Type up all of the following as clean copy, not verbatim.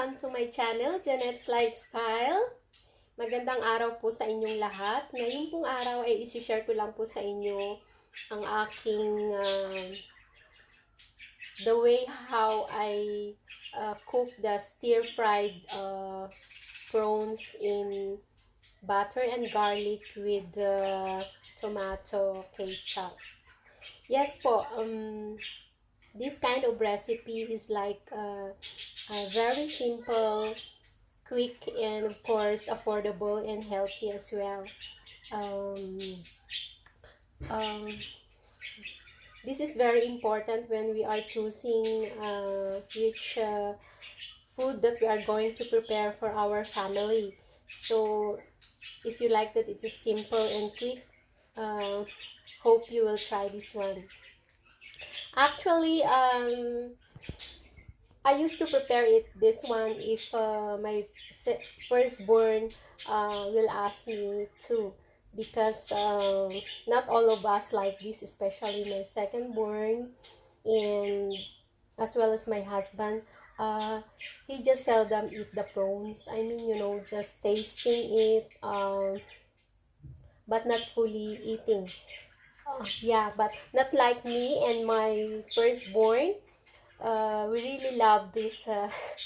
welcome to my channel, Janet's Lifestyle. Magandang araw po sa inyong lahat. Ngayon pong araw ay isi-share ko lang po sa inyo ang aking the way how I cook the stir-fried prawns in butter and garlic with tomato ketchup. Yes po, this kind of recipe is like very simple, quick, and of course affordable and healthy as well. This is very important when we are choosing which food that we are going to prepare for our family. So if you like that it's a simple and quick, hope you will try this one. Actually, I used to prepare this one if my firstborn will ask me to, because not all of us like this, especially my secondborn, and as well as my husband. He just seldom eat the prawns. I mean, just tasting it, but not fully eating. Yeah, but not like me and my firstborn. We really love this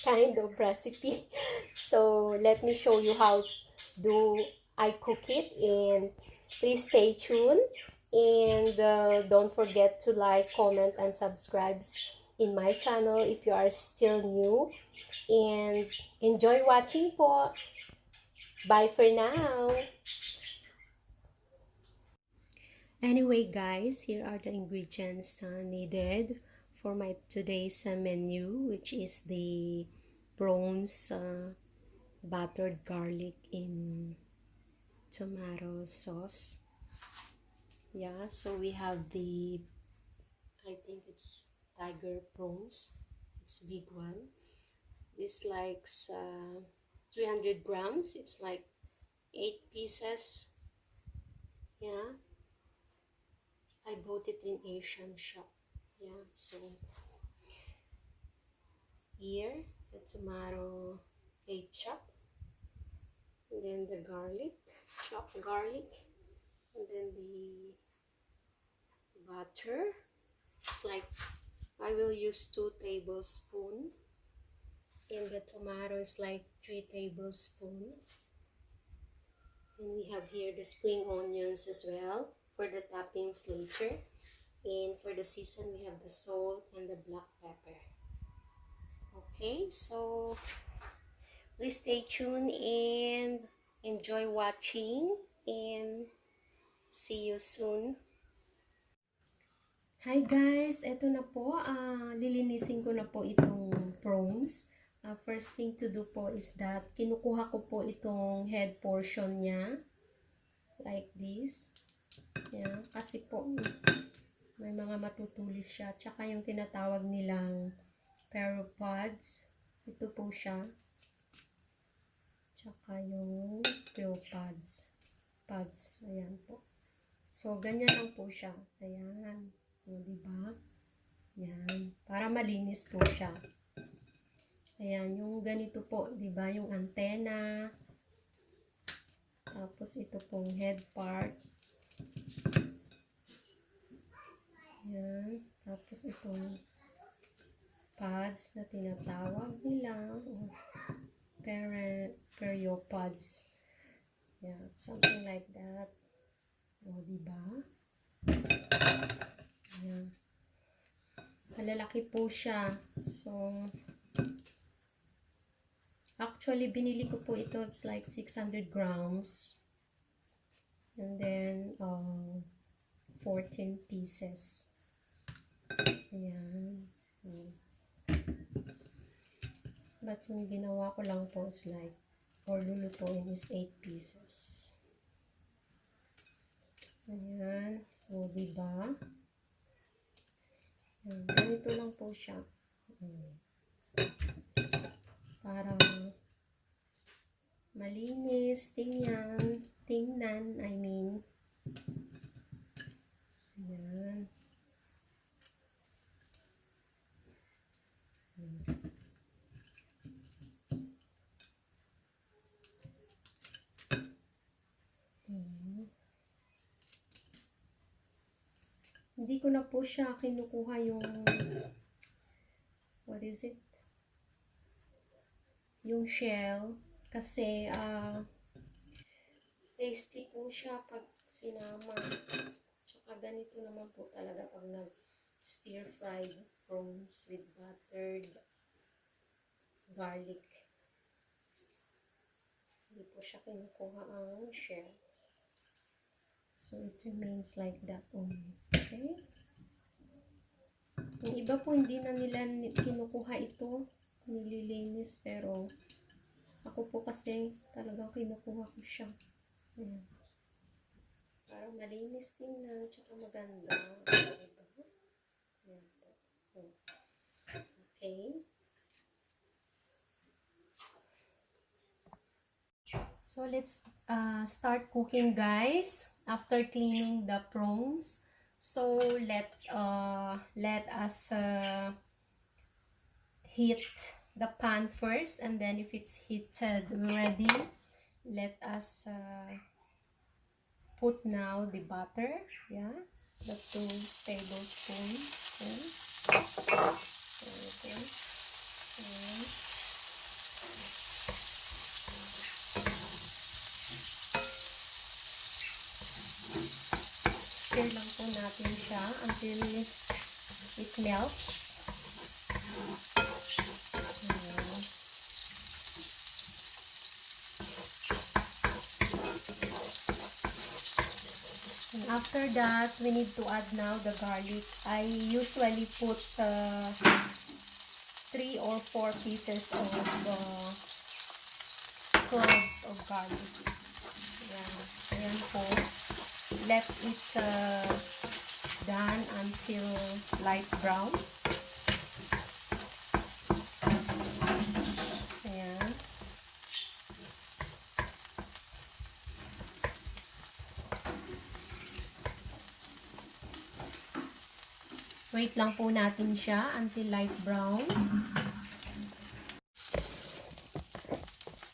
kind of recipe. So let me show you how do I cook it, and please stay tuned, and don't forget to like, comment, and subscribe in my channel if you are still new, and enjoy watching po. Bye for now. Anyway guys, here are the ingredients needed for my today's menu, which is the prawns buttered garlic in tomato sauce. Yeah, so we have the, I think it's tiger prawns. It's big one. This likes 300 grams. It's like 8 pieces. Yeah, I bought it in Asian shop. Yeah, so here the tomato ketchup, and then the garlic, chopped garlic, and then the butter. It's like I will use 2 tablespoons, and the tomato is like 3 tablespoons. And we have here the spring onions as well for the toppings later. And for the season, we have the salt and the black pepper. Okay, so please stay tuned and enjoy watching, and see you soon. Hi guys, eto na po, lilinisin ko na po itong prawns. First thing to do po is that kinukuha ko po itong head portion niya, like this. Yeah, kasi po may mga matutulis siya, tsaka yung tinatawag nilang paropods, ito po siya, tsaka yung pods, ayan po. So ganyan lang po siya, ayan. O, diba? Yan. Para malinis po siya. Ayan, yung ganito po, diba? Yung antena. Tapos ito pong head part. Ayan. Tapos itong pads na tinatawag nila. Periopods. Yeah, something like that. O, diba? Ayan. Malalaki po siya. So, actually, binili ko po ito. It's like 600 grams. And then, 14 pieces. Ayan. But yung ginawa ko lang po is like, or lulutuin is 8 pieces. Ayan. O, diba? Ganito lang po siya. Para malinis, tingnan, I mean. Ayan. Hindi ko na po siya kinukuha yung, what is it? Yung shell. Kasi, tasty po siya pag sinama. Tsaka ganito naman po talaga pag nag-stir-fried prawns with buttered garlic. Hindi po siya kinukuha ang shell. So, it remains like that only. Okay? Yung iba po, hindi na nila kinukuha ito. Nililinis. Pero, ako po kasi talagang kinukuha ko siya. Ayan. Para malinis tingnan. Tsaka maganda. Diba? Ayan po. Okay. So, let's start cooking, guys. After cleaning the prawns. So, let us heat the pan first, and then if it's heated already, let us put now the butter. Yeah, the 2 tablespoons. Okay. Stir lang po natin siya until it melts. And after that, we need to add now the garlic. I usually put 3 or 4 pieces of cloves of garlic. Ayan po. Let it done until light brown. Ayan. Wait lang po natin siya until light brown.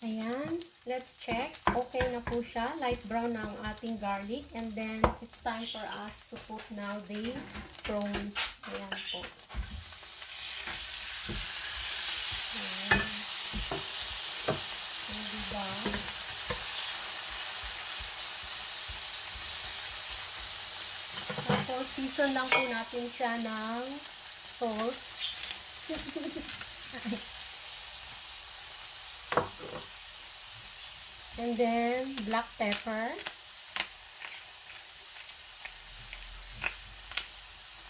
Ayan. Let's check. Okay na po siya. Light brown na ang ating garlic. And then, it's time for us to put now the prawns. Ayan po. Ayan. Ayan, diba? Tapos, season lang po natin siya ng salt. And then, black pepper.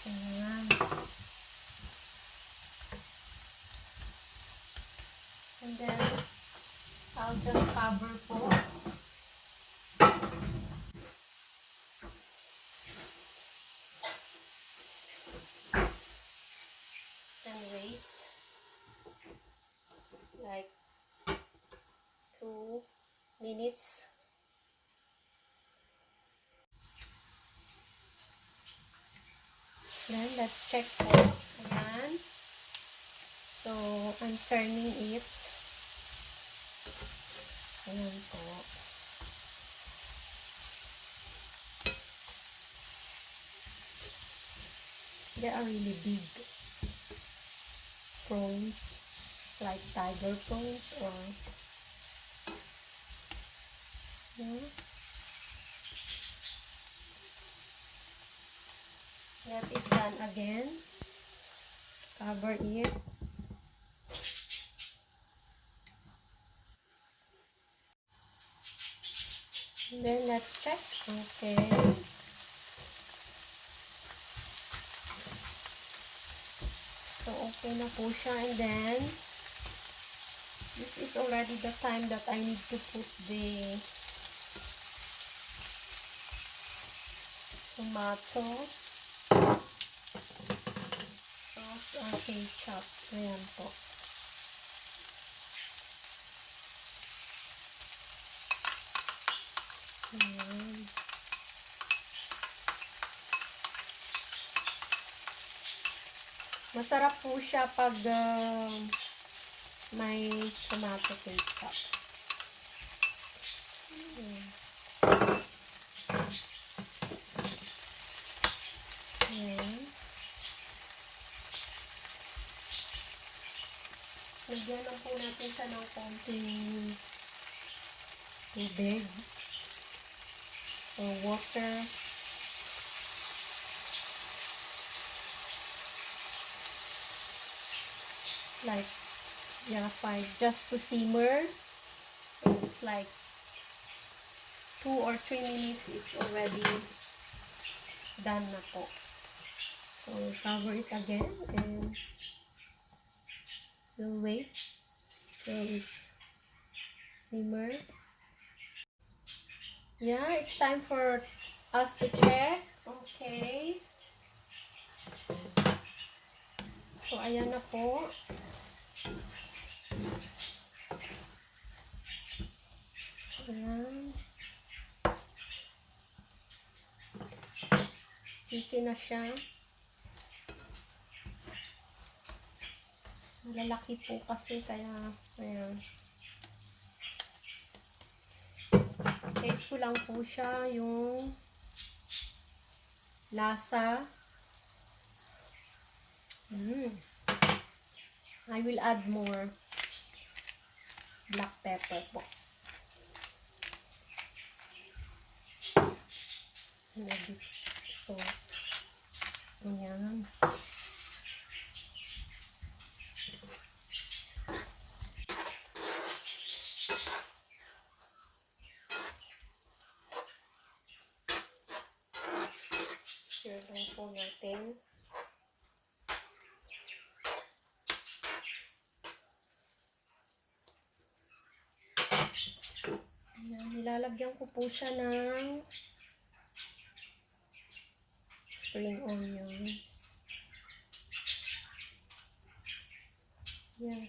Ayan. And then, I'll just cover po. And wait. Like 2 minutes. Then, let's check po. Ayan. So, I'm turning it. Ayan po. They are really big prawns. It's like tiger prawns or yeah. Let it done again. Cover it. And then let's check. Okay. So okay na po siya. And then this is already the time that I need to put the tomato sauce and ketchup. Ayan po. Ayan. Masarap po siya pag may tomato ketchup. Ayan. Lagyan lang po natin siya ng konting tubig or water. Like, yeah, 5 just to simmer. And it's like 2 or 3 minutes, it's already done na po. So, cover it again and we'll wait till it's simmer. Yeah, it's time for us to check. Okay. So, ayan na po. Ayan. Sticky na siya. Malalaki po kasi kaya ayan. Taste ko lang po siya yung lasa. I will add more black pepper po. And a bit salt. Ayan. Stir lang po natin. Ayan, nilalagyan ko po siya ng spring onions. Yeah.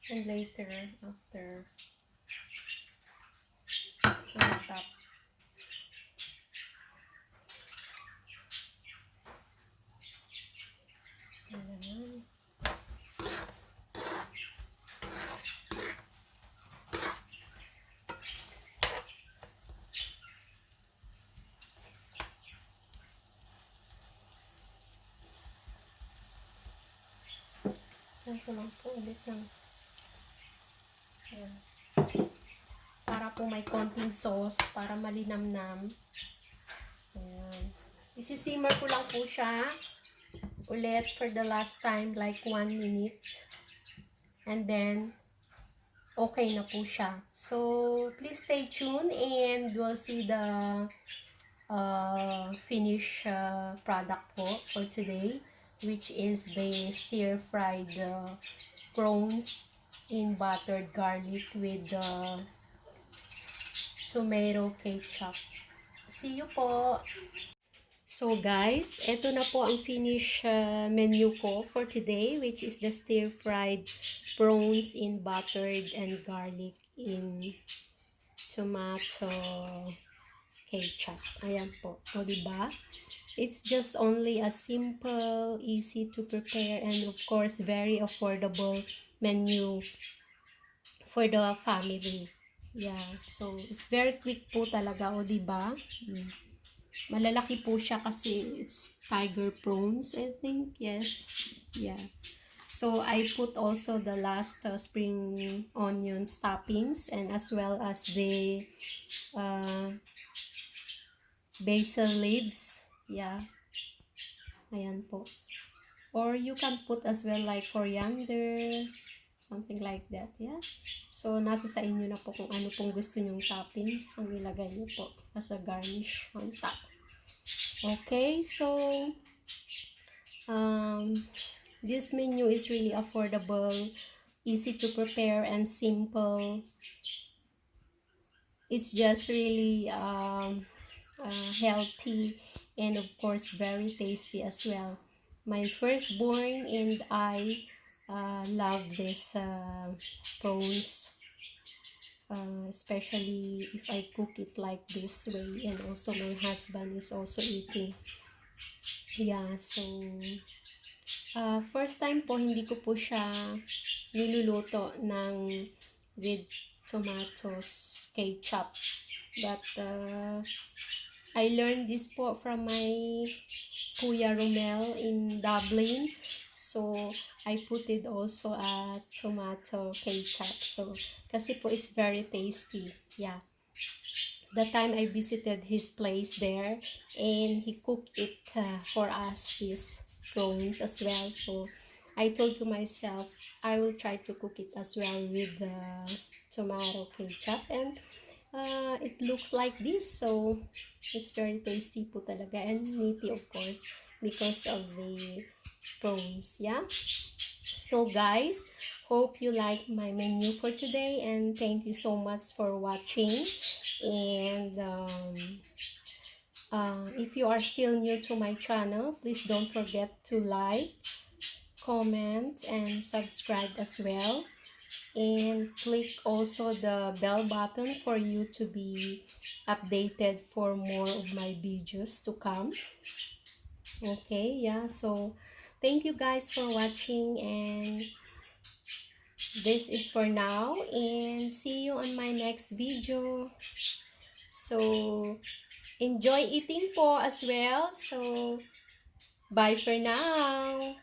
And later, after, on top. Ayan. Yan ko lang po ulit ng ayan. Para po may konting sauce, para malinamnam. Ayan. Isisimmer ko lang po siya ulit for the last time, like 1 minute. And then, okay na po siya. So, please stay tuned and we'll see the finished product po for today, which is the stir-fried prawns in buttered garlic with tomato ketchup. See you po! So guys, eto na po ang finish menu ko for today, which is the stir-fried prawns in buttered and garlic in tomato ketchup. Ayan po. O diba? It's just only a simple, easy to prepare, and of course, very affordable menu for the family. Yeah, so it's very quick po talaga, o diba? Malalaki po siya kasi it's tiger prawns, I think. Yes. Yeah. So, I put also the last spring onions toppings and as well as the basil leaves. Yeah. Ayan po. Or you can put as well like coriander, something like that. Yeah. So, nasa sa inyo na po kung ano pong gusto nyong toppings ang ilagay nyo po as a garnish on top. Okay, so this menu is really affordable, easy to prepare, and simple. It's just really healthy and of course very tasty as well. My firstborn and I love this prawns, especially if I cook it like this way, and also my husband is also eating. Yeah, so first time po hindi ko po siya niluluto ng with tomatoes ketchup, but I learned this po from my Kuya Romel in Dublin. So I put it also a tomato ketchup. So kasi po it's very tasty. Yeah. The time I visited his place there, and he cooked it for us, his prawns as well. So I told to myself, I will try to cook it as well with the tomato ketchup, and it looks like this. So it's very tasty po talaga, and meaty of course because of the prawns. Yeah. So guys, hope you like my menu for today, and thank you so much for watching. And if you are still new to my channel, please don't forget to like, comment, and subscribe as well. And click also the bell button for you to be updated for more of my videos to come. Okay, yeah, so thank you guys for watching, and this is for now, and see you on my next video. So enjoy eating po as well. So bye for now.